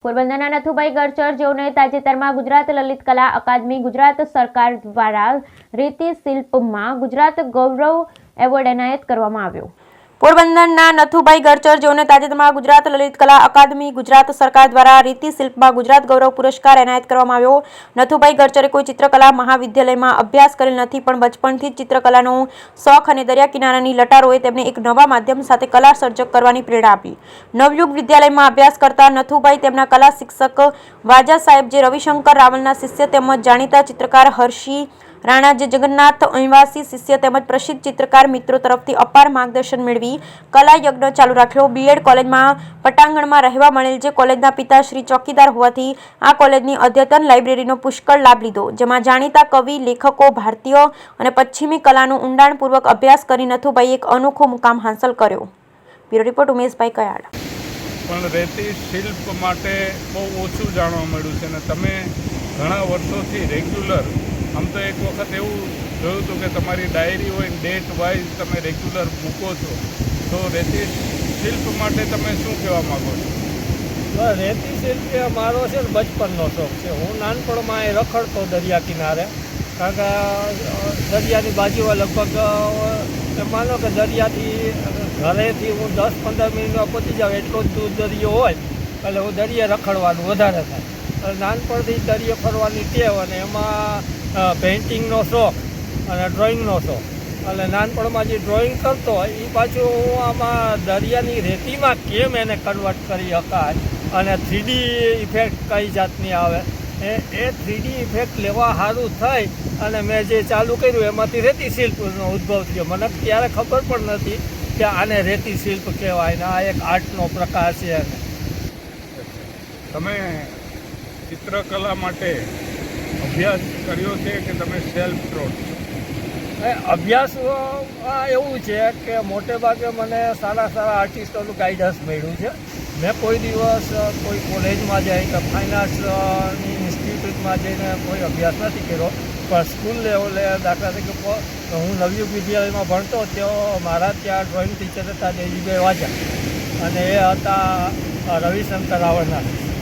પોરબંદરના નથુભાઈ ગરચર જેઓને તાજેતરમાં ગુજરાત લલિત કલા અકાદમી ગુજરાત સરકાર દ્વારા રીતિ શિલ્પમાં ગુજરાત ગૌરવ એવોર્ડ એનાયત કરવામાં આવ્યો। પોરબંદરના નથુભાઈ ગરચર જેઓને તાજેતરમાં ગુજરાત લલિત કલા અકાદમી ગુજરાત સરકાર દ્વારા રીતિ શિલ્પમાં ગુજરાત ગૌરવ પુરસ્કાર એનાયત કરવામાં આવ્યો। નથુભાઈ ગરચરે કોઈ ચિત્રકલા મહાવિદ્યાલયમાં અભ્યાસ કરેલ નથી, પણ બચપણથી જ ચિત્રકલાનો શોખ અને દરિયા કિનારાની લટારોએ તેમને એક નવા માધ્યમ સાથે કલા સર્જક કરવાની પ્રેરણા આપી। નવયુગ વિદ્યાલયમાં અભ્યાસ કરતા નથુભાઈ તેમના કલા શિક્ષક વાજા સાહેબ જે રવિશંકર રાવલના શિષ્ય તેમજ જાણીતા ચિત્રકાર હર્ષી રાણા જે જગન્નાથ અહીંવાસી શિષ્ય તેમજ પ્રસિદ્ધ ચિત્રકાર મિત્રો તરફથી અપાર માર્ગદર્શન મેળવી કલા યજ્ઞ ચાલુ રાખ્યો। બીએડ કોલેજમાં પટાંગણમાં રહેવા મળેલ જે કોલેજના પિતા શ્રી ચોકીદાર હોવાથી આ કોલેજની અદ્યતન લાઇબ્રેરીનો પુષ્કળ લાભ લીધો, જેમાં જાણીતા કવિ લેખકો ભારતીય અને પશ્ચિમી કલાનો ઊંડાણપૂર્વક અભ્યાસ કરી નથુભાઈ એક અનોખો મુકામ હાંસલ કર્યો। બ્યુરો રિપોર્ટ ઉમેશભાઈ કયાળ। પણ રેતી શિલ્પ માટે બહુ ઓછું જાણવા મળ્યું છે અને તમે ઘણા વર્ષોથી રેગ્યુલર, આમ તો એક વખત એવું જોયું હતું કે તમારી ડાયરી હોય ડેટ વાઇઝ તમે રેગ્યુલર મૂકો છો, તો રેતી શિલ્પ માટે તમે શું કહેવા માગો છો? રેતી શિલ્પ એ મારો છે ને બચપનનો શોખ છે। હું નાનપણમાં એ રખડતો દરિયા કિનારે, કારણ કે દરિયાની બાજુમાં લગભગ માનો કે દરિયાથી ઘરેથી હું 10-15 મિનિટમાં પહોંચી જાઉં એટલો જ દૂર દરિયો હોય, એટલે હું દરિયે રખડવાનું વધારે થાય। નાનપણથી દરિયે ફરવાની ટેવ અને એમાં પેઇન્ટિંગનો શોખ અને ડ્રોઈંગનો શોખ, એટલે નાનપણમાં જે ડ્રોઈંગ કરતો હોય એ પાછું હું આમાં દરિયાની રેતીમાં કેમ એને કન્વર્ટ કરી શકાય અને 3D ઇફેક્ટ કઈ જાતની આવે એ 3D ઇફેક્ટ લેવા સારું થઈ અને મેં જે ચાલુ કર્યું એમાંથી રેતી શિલ્પનો ઉદ્ભવ થયો। મને ત્યારે ખબર પણ નથી કે આને રેતી શિલ્પ કહેવાય ને આ એક આર્ટનો પ્રકાર છે। અને તમે ચિત્રકલા માટે અભ્યાસ કર્યો છે કે તમે સેલ્ફ ટ્રોટ? અભ્યાસ એવું છે કે મોટે ભાગે મને સારા આર્ટિસ્ટોનું ગાઈડન્સ મળ્યું છે। મેં કોઈ દિવસ કોઈ કોલેજમાં જાય કે ફાઇનાન્સની ઇન્સ્ટિટ્યૂટમાં જઈને કોઈ અભ્યાસ નથી કર્યો, પણ સ્કૂલ લેવલે દાખલા તરીકે હું નવયુગ વિદ્યાલયમાં ભણતો ત્યાં મારા ત્યાં ડ્રોઈંગ ટીચર હતા દેવીભાઈ વાજા અને એ હતા રવિશંકર રાવલના।